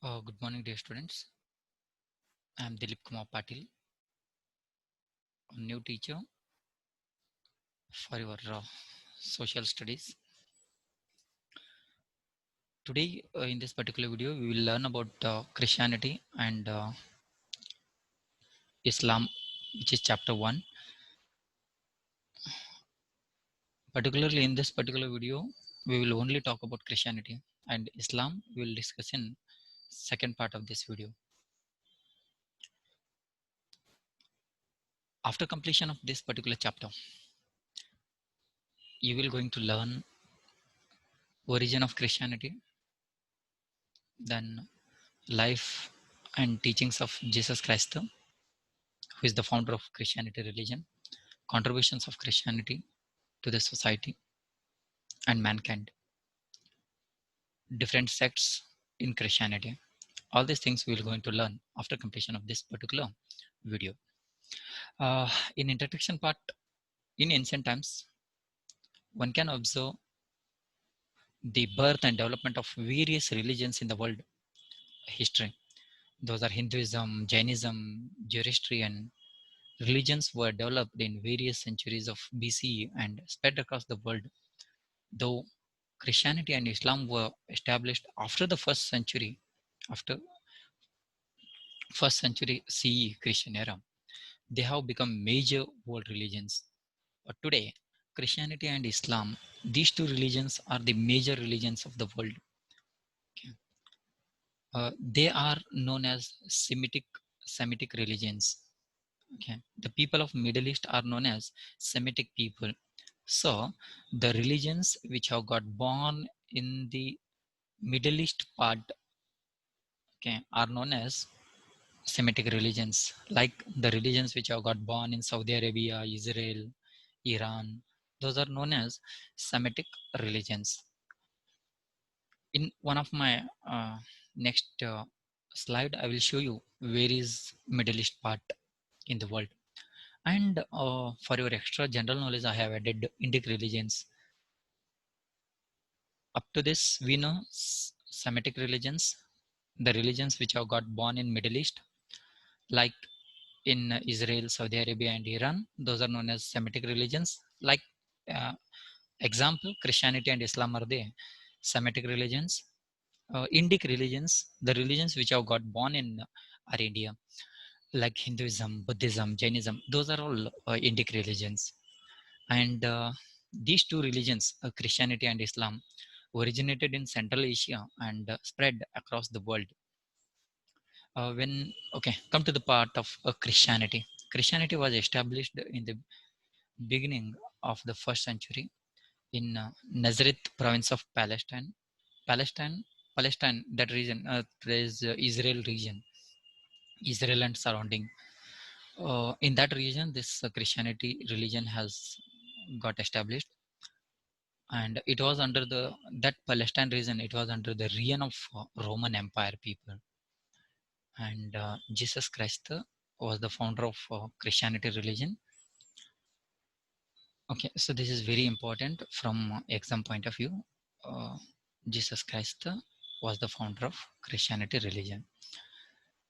Good morning, dear students. I am Dilip Kumar Patil, a new teacher for your social studies. Today, in this particular video, we will learn about Christianity and Islam, which is chapter 1. Particularly in this particular video, we will only talk about Christianity, and Islam we will discuss in second part of this video. After completion of this particular chapter, you will going to learn origin of Christianity, then life and teachings of Jesus Christ, who is the founder of Christianity religion, contributions of Christianity to the society and mankind, different sects in Christianity. All these things we are going to learn after completion of this particular video. In introduction part, in ancient times, one can observe the birth and development of various religions in the world history. Those are Hinduism, Jainism, Zoroastrian. Religions were developed in various centuries of BCE and spread across the world, though Christianity and Islam were established after the after first century CE Christian era. They have become major world religions. But today, Christianity and Islam, these two religions are the major religions of the world. Okay. They are known as Semitic religions. Okay. The people of Middle East are known as Semitic people. So the religions which have got born in the Middle East part, okay, are known as Semitic religions, like the religions which have got born in Saudi Arabia, Israel, Iran. Those are known as Semitic religions. In one of my next slide, I will show you where is Middle East part in the world. And for your extra general knowledge, I have added Indic religions. Up to this, we know Semitic religions, the religions which have got born in Middle East, like in Israel, Saudi Arabia, and Iran. Those are known as Semitic religions. Like uh, example, Christianity and Islam are the Semitic religions. Indic religions, the religions which have got born in our India, like Hinduism, Buddhism, Jainism. Those are all Indic religions. And these two religions, Christianity and Islam, originated in Central Asia and spread across the world. Come to the part of Christianity. Christianity was established in the beginning of the first century in Nazareth province of Palestine. Palestine, that region, there is Israel region, Israel and surrounding. In that region, this Christianity religion has got established, and it was under that Palestine region. It was under the reign of Roman Empire people, and Jesus Christ was the founder of Christianity religion. Okay, so this is very important from exam point of view. Jesus Christ was the founder of Christianity religion.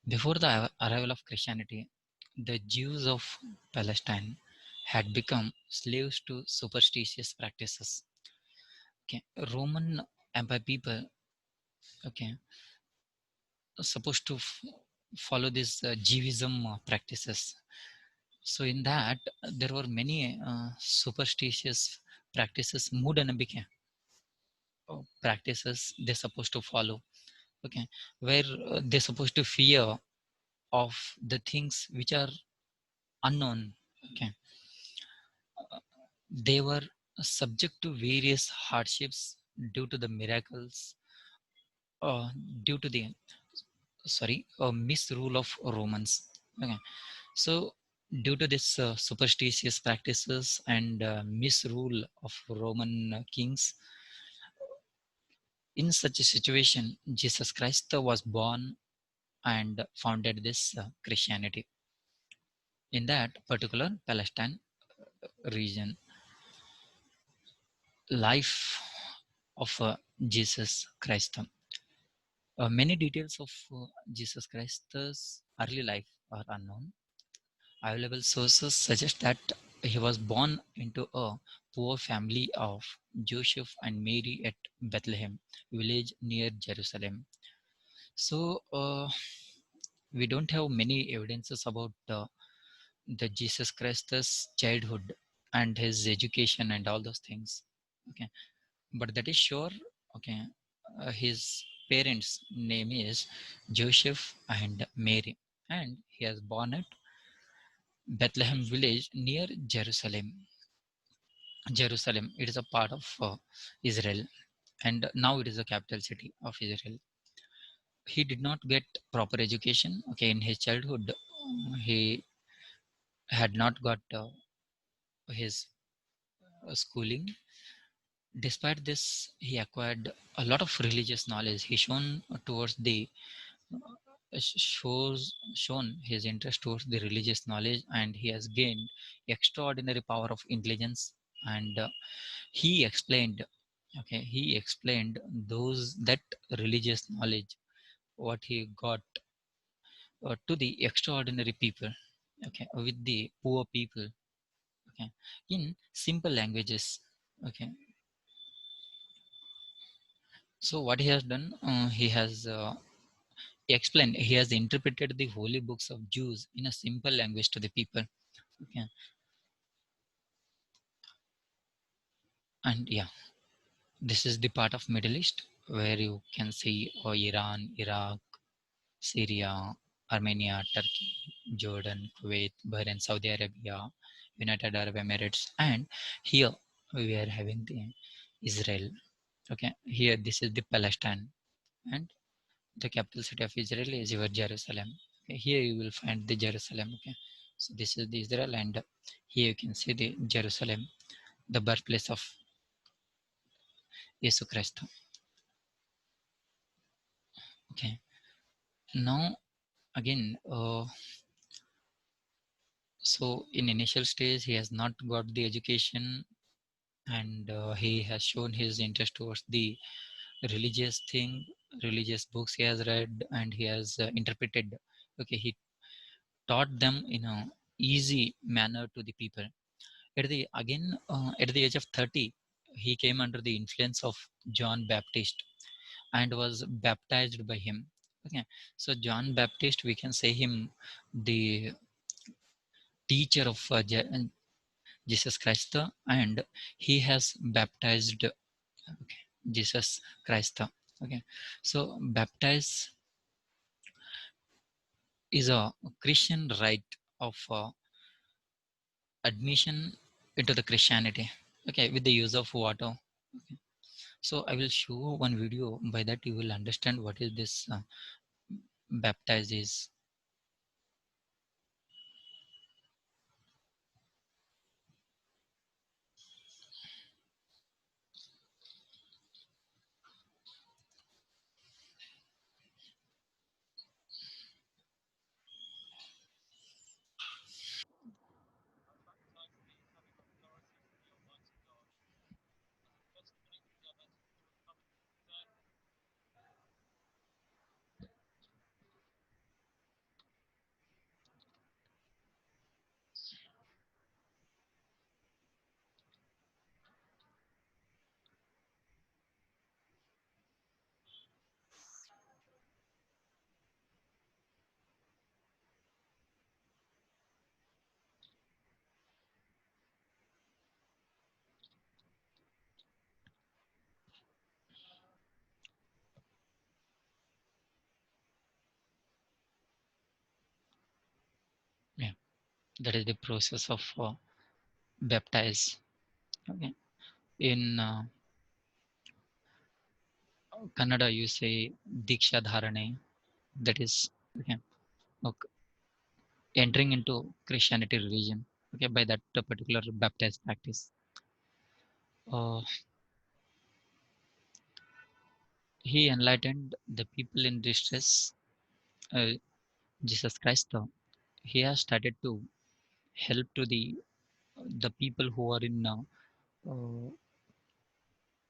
Before the arrival of Christianity, the Jews of Palestine had become slaves to superstitious practices. Okay, Roman Empire people, okay, supposed to follow this Jewism practices. So in that, there were many superstitious practices, Moodanambike practices they're supposed to follow. Okay, where they're supposed to fear of the things which are unknown. Okay, they were subject to various hardships due to the miracles, uh, due to the misrule of Romans. Okay, so due to this superstitious practices and misrule of Roman kings, in such a situation, Jesus Christ was born and founded this Christianity in that particular Palestine region. Life of Jesus Christ. Many details of Jesus Christ's early life are unknown. Available sources suggest that he was born into a poor family of Joseph and Mary at Bethlehem village near Jerusalem. So we don't have many evidences about the Jesus Christ's childhood and his education and all those things. Okay, but that is sure. Okay, his parents' name is Joseph and Mary, and he was born at Bethlehem village near Jerusalem. Jerusalem, it is a part of Israel, and now it is the capital city of Israel. He did not get proper education. Okay, in his childhood, he had not got his schooling. Despite this, he acquired a lot of religious knowledge. He shown his interest towards the religious knowledge, and he has gained extraordinary power of intelligence. And he explained those that religious knowledge what he got to the extraordinary people, okay, with the poor people, okay, in simple languages, okay. So what he has done, he has interpreted the holy books of Jews in a simple language to the people, okay. And yeah, this is the part of Middle East where you can see Iran, Iraq, Syria, Armenia, Turkey, Jordan, Kuwait, Bahrain, Saudi Arabia, United Arab Emirates, and here we are having the Israel. Okay, here this is the Palestine, and the capital city of Israel is your Jerusalem. Okay, here you will find the Jerusalem. Okay, so this is the Israel, and here you can see the Jerusalem, the birthplace of Jesus Christ. Okay, now again, so in initial stage he has not got the education, and he has shown his interest towards the religious thing, religious books he has read, and he has interpreted. Okay, he taught them in a easy manner to the people. At the age of 30, he came under the influence of John Baptist and was baptized by him. Okay, so John Baptist, we can say him the teacher of Jesus Christ, and he has baptized, okay, Jesus Christ. Okay, so baptize is a Christian rite of admission into the Christianity. Okay, with the use of water. Okay. So I will show one video. By that you will understand what is this baptize is. Yeah, that is the process of baptize. Okay, in Kannada you say Diksha Dharane. That is, okay, okay, entering into Christianity religion. Okay, by that particular baptized practice. Uh, he enlightened the people in distress. Uh, Jesus Christ, he has started to help to the people who are in uh,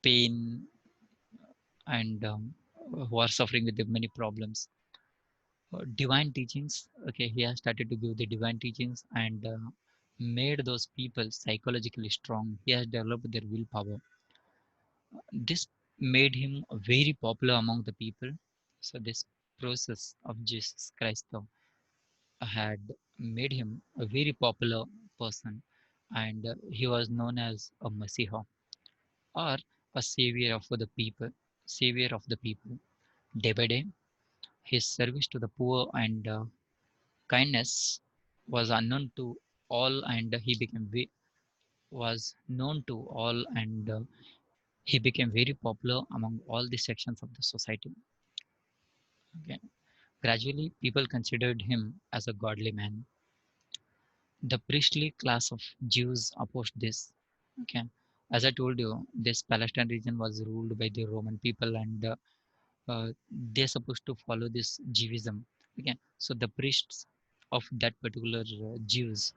pain and who are suffering with the many problems. Divine teachings, okay, he has started to give the divine teachings and made those people psychologically strong. He has developed their willpower. This made him very popular among the people. So this process of Jesus Christ had made him a very popular person, and he was known as a Messiah, or a savior of the people, savior of the people. Day by day, his service to the poor and kindness was unknown to all, and he became was known to all, and he became very popular among all the sections of the society. Okay. Gradually, people considered him as a godly man. The priestly class of Jews opposed this. Okay, as I told you, this Palestine region was ruled by the Roman people, and they're supposed to follow this Judaism. Okay, so the priests of that particular Jews,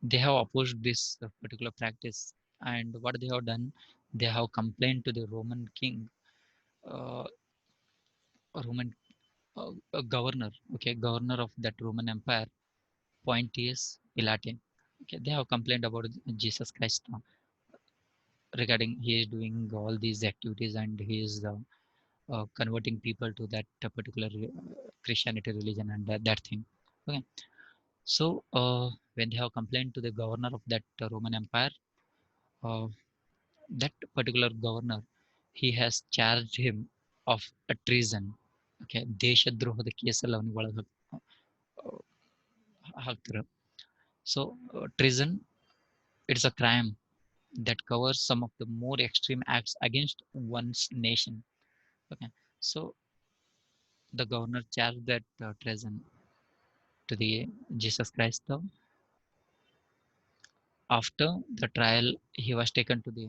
they have opposed this particular practice, and what they have done, they have complained to the Roman king, uh, Roman governor, okay, governor of that Roman Empire, Pontius Pilate. Okay, they have complained about Jesus Christ regarding he is doing all these activities, and he is converting people to that particular Christianity religion, and that thing. Okay, so when they have complained to the governor of that Roman Empire, uh, that particular governor, he has charged him of a treason. Okay, ದೇಶದ್ರೋಹದ ಕೇಸಲ್ಲಿ ಅವನಿಗೆ ಒಳಗೆ ಹಾಕ್ತಾರೆ. So treason, it's a crime that covers some of the more extreme acts against one's nation. Okay, so the governor charged that treason to the Jesus Christ. After the trial, he was taken to the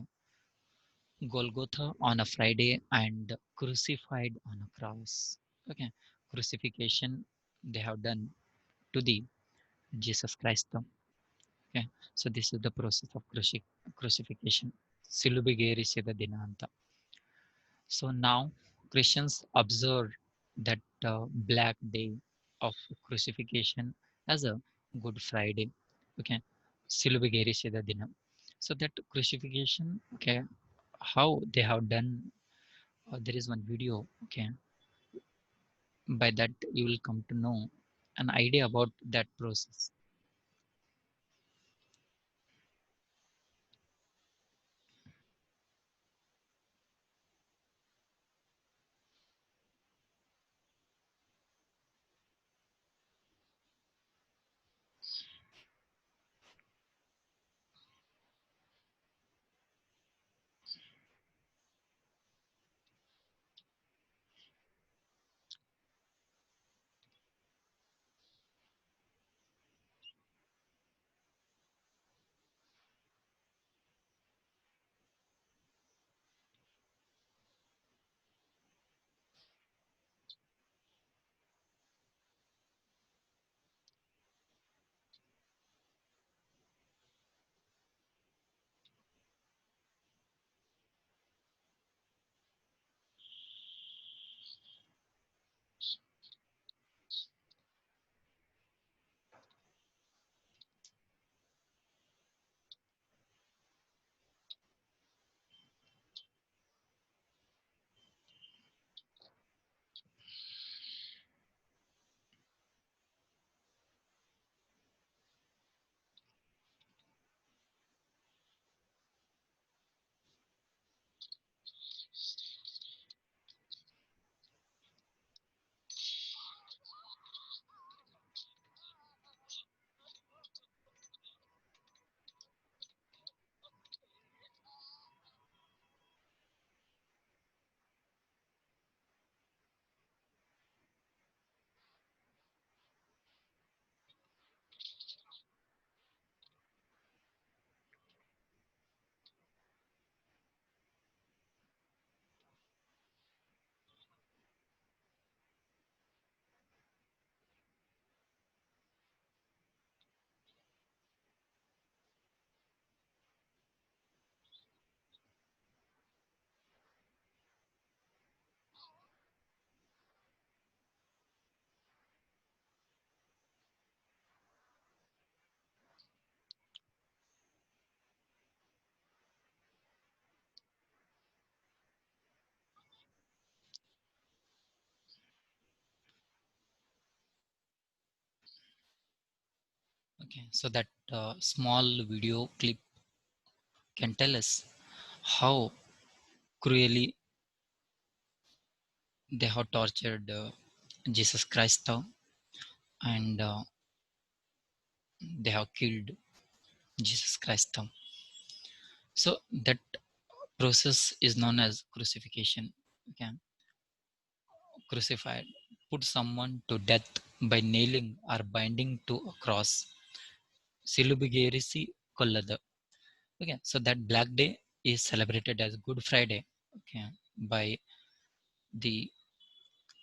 Golgotha on a Friday and crucified on a cross. Okay, crucifixion they have done to the Jesus Christ. Okay, so this is the process of crucifixion. ಸಿಲುಬೆಗೇರಿಸಿದ ದಿನ ಅಂತ. So now Christians observe that black day of crucifixion as a Good Friday. Okay, ಸಿಲುಬೆಗೇರಿಸಿದ ದಿನ. So that crucifixion, okay, how they have done. There is one video. Okay, by that you will come to know an idea about that process. Okay, so that small video clip can tell us how cruelly they have tortured Jesus Christ, and they have killed Jesus Christ. So that process is known as crucifixion. Okay, crucified, put someone to death by nailing or binding to a cross. Silubigirisi kollada. Okay, so that Black Day is celebrated as Good Friday. Okay, by the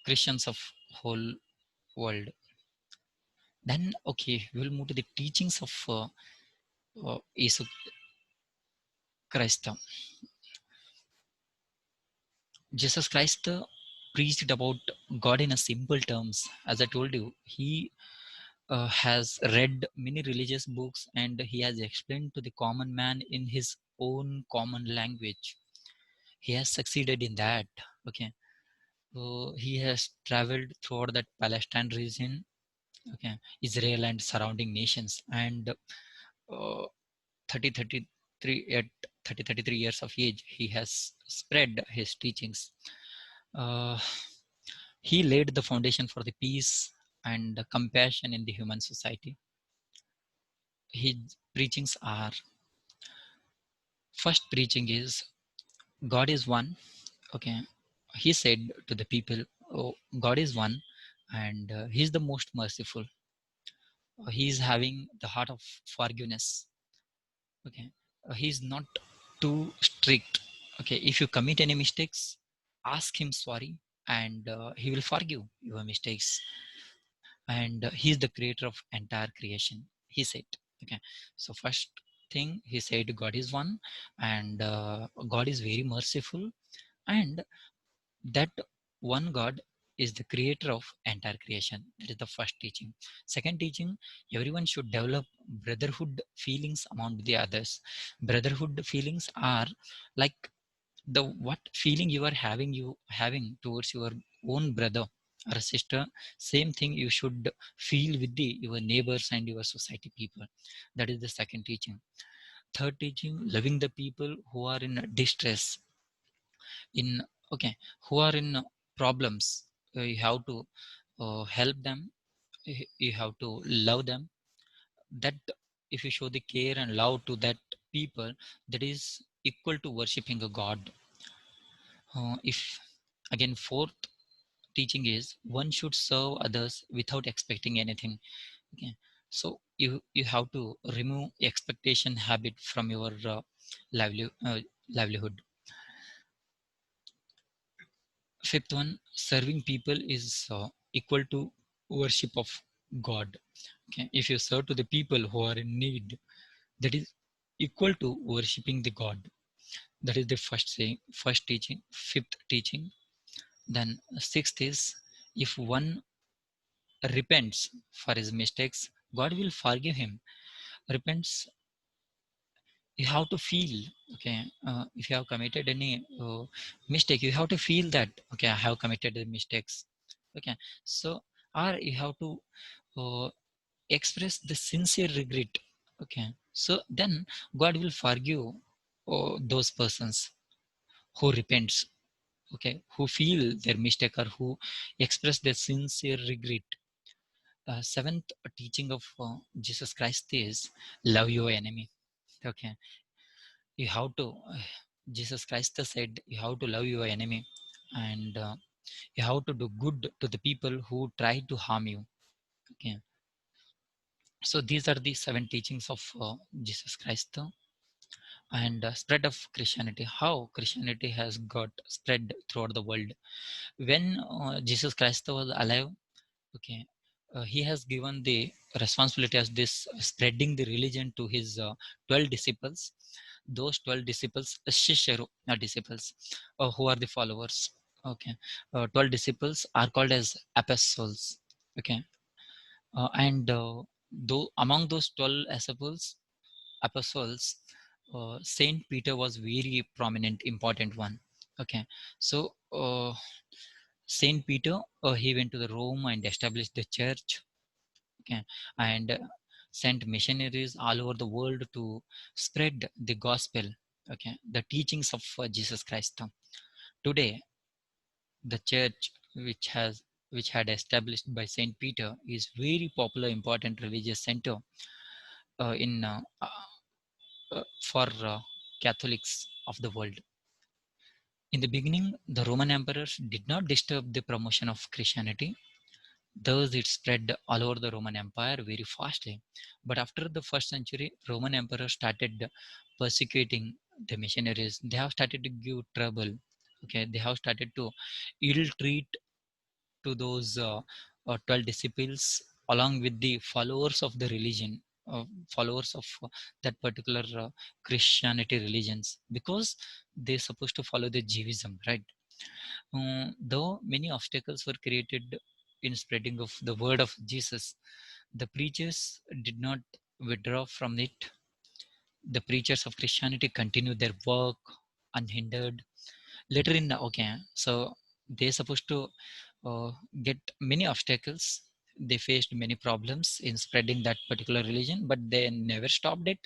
Christians of whole world. Then okay, we will move to the teachings of Jesus Christ. Jesus Christ preached about God in a simple terms. As I told you, he has read many religious books and he has explained to the common man in his own common language. He has succeeded in that. Okay, so he has traveled throughout that Palestine region, okay, Israel and surrounding nations, and 30 33 at 33 years of age, he has spread his teachings. uh, he laid the foundation for the peace and compassion in the human society. His preachings are, first preaching is God is one. Okay, he said to the people, oh, God is one, and he is the most merciful. He is having the heart of forgiveness. Okay, he is not too strict. Okay, if you commit any mistakes, ask him sorry, and he will forgive your mistakes. And he is the creator of entire creation, he said. Okay, so first thing he said, God is one, and God is very merciful, and that one God is the creator of entire creation. That is the first teaching. Second teaching, everyone should develop brotherhood feelings among the others. Brotherhood feelings are like the what feeling you are having towards your own brother or sister, same thing you should feel with your neighbors and your society people. That is the second teaching. Third teaching, loving the people who are in distress, in okay, who are in problems. You have to help them. You have to love them. That if you show the care and love to that people, that is equal to worshiping a god. If again, fourth teaching is one should serve others without expecting anything. Okay, so you have to remove expectation habit from your livelihood. Fifth one, serving people is equal to worship of God. Okay, if you serve to the people who are in need, that is equal to worshiping the God. That is the first saying, first teaching. Fifth teaching. Then sixth is, if one repents for his mistakes, God will forgive him. Repents, you have to feel. Okay, if you have committed any mistake, you have to feel that, okay, I have committed the mistakes. Okay, so, or you have to uh, express the sincere regret. Okay, so then God will forgive those persons who repents. Okay, who feel their mistake or who express their sincere regret. Seventh teaching of Jesus Christ is love your enemy. Okay, you have to Jesus Christ said you have to love your enemy, and you have to do good to the people who try to harm you. Okay, so these are the seven teachings of Jesus Christ. And spread of Christianity, how Christianity has got spread throughout the world. When Jesus Christ was alive, okay, he has given the responsibility as this spreading the religion to his 12 disciples. Those 12 disciples, shisharu disciples, who are the followers. Okay, 12 disciples are called as apostles. Okay, and though among those 12 apostles, Saint Peter was very prominent important one. Okay, so Saint Peter, he went to the Rome and established the church. Okay, and sent missionaries all over the world to spread the gospel, okay, the teachings of Jesus Christ. Today, the church which had established by Saint Peter is very popular, important religious center in for Catholics of the world. In the beginning, the Roman emperors did not disturb the promotion of Christianity. Thus, it spread all over the Roman Empire very fastly. But after the first century, Roman emperors started persecuting the missionaries. They have started to give trouble. Okay, they have started to ill treat to those 12 disciples along with the followers of the religion, followers of that particular Christianity religions, because they're supposed to follow the Judaism, right? Though many obstacles were created in spreading of the word of Jesus, the preachers did not withdraw from it. The preachers of Christianity continued their work unhindered. Later in the, okay, so they're supposed to get many obstacles. They faced many problems in spreading that particular religion, but they never stopped it.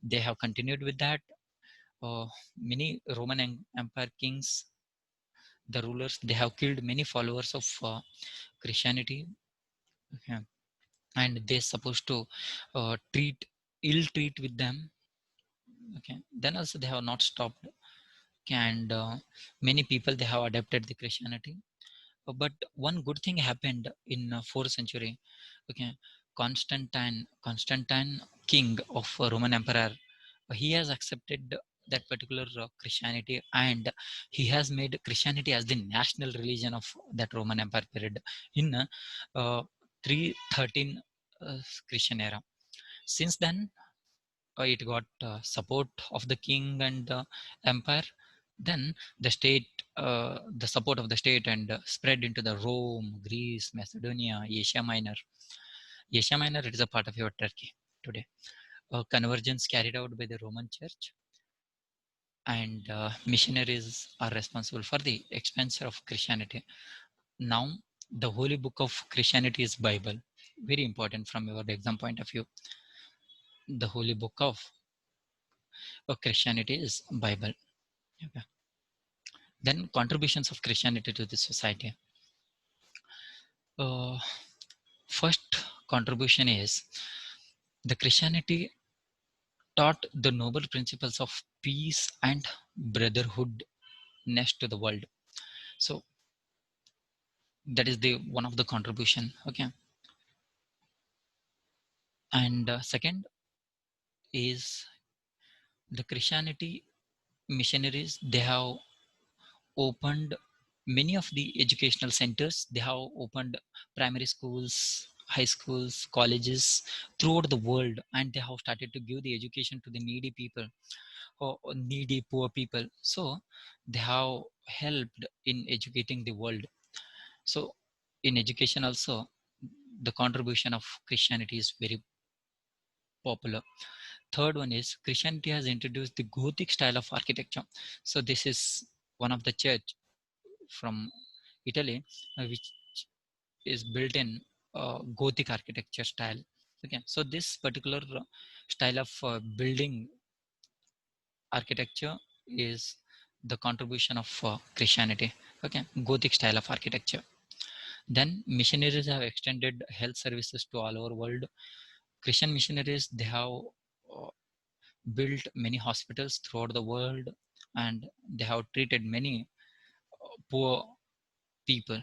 They have continued with that. Many Roman Empire kings, the rulers, they have killed many followers of Christianity. Okay. And they're supposed to treat ill treat with them. Okay, then also they have not stopped. Okay, and many people, they have adapted the Christianity. But one good thing happened in 4th century. Okay, Constantine, king of Roman Emperor, he has accepted that particular Christianity, and he has made Christianity as the national religion of that Roman Empire period in 313 Christian era. Since then, it got support of the king and the empire. Then the state, the support of the state, and spread into the Rome, Greece, Macedonia, Asia Minor. Asia Minor, it is a part of your Turkey today. Convergence carried out by the Roman Church, and missionaries are responsible for the expansion of Christianity. Now, the holy book of Christianity is Bible. Very important from your exam point of view. The holy book of Christianity is Bible. Okay. Then contributions of Christianity to the society. First contribution is the Christianity taught the noble principles of peace and brotherhood next to the world. So that is the one of the contribution. Okay. And second is the Christianity missionaries, they have opened many of the educational centers. They have opened primary schools, high schools, colleges throughout the world, and they have started to give the education to the needy people, or needy poor people. So they have helped in educating the world. So in education also, the contribution of Christianity is very popular. Third one is Christianity has introduced the Gothic style of architecture. So this is one of the church from Italy, which is built in Gothic architecture style. Okay, so this particular style of building architecture is the contribution of Christianity. Okay, Gothic style of architecture. Then missionaries have extended health services to all over world. Christian missionaries, they have uh, built many hospitals throughout the world, and they have treated many poor people.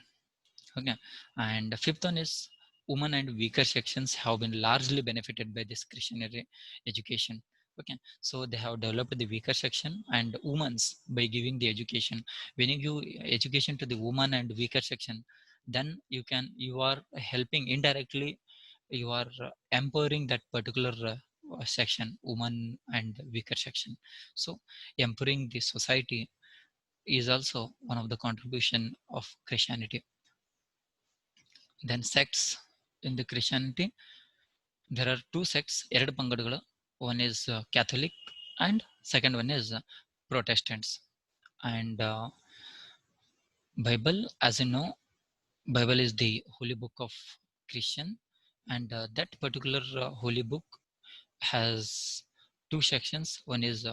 Okay, and fifth one is women and weaker sections have been largely benefited by this Christianity education. Okay, so they have developed the weaker section and women's by giving the education. When you give education to the woman and weaker section, then you are helping indirectly, you are empowering that particular section, woman and weaker section. So empowering the society is also one of the contribution of Christianity. Then sects in the Christianity, there are two sects, ಎರಡು ಪಂಗಡಗಳು. One is Catholic and second one is Protestants. And Bible, as you know, Bible is the holy book of Christian, and that particular holy book has two sections. One is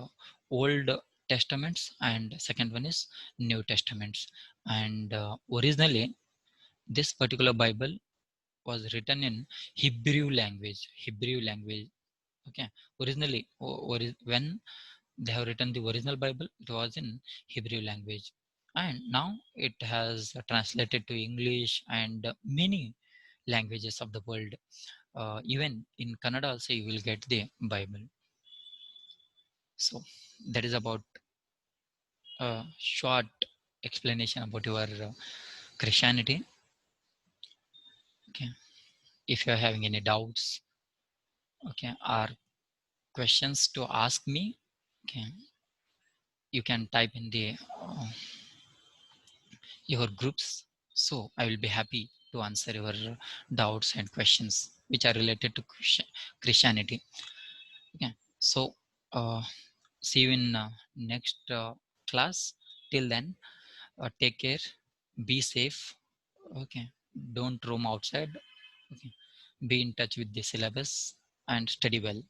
Old Testaments, and second one is New Testaments. And originally, this particular Bible was written in Hebrew language. Hebrew language. Okay. Originally, when they have written the original Bible, it was in Hebrew language, and now it has translated to English and many languages of the world. Even in Kannada also you will get the Bible. So that is about a short explanation about your Christianity. Okay. If you are having any doubts, okay, or questions to ask me, okay, you can type in the your groups. So I will be happy to answer your doubts and questions which are related to Christianity. Okay. So see you in next class. Till then, take care, be safe. Okay. Don't roam outside. Okay. Be in touch with the syllabus and study well.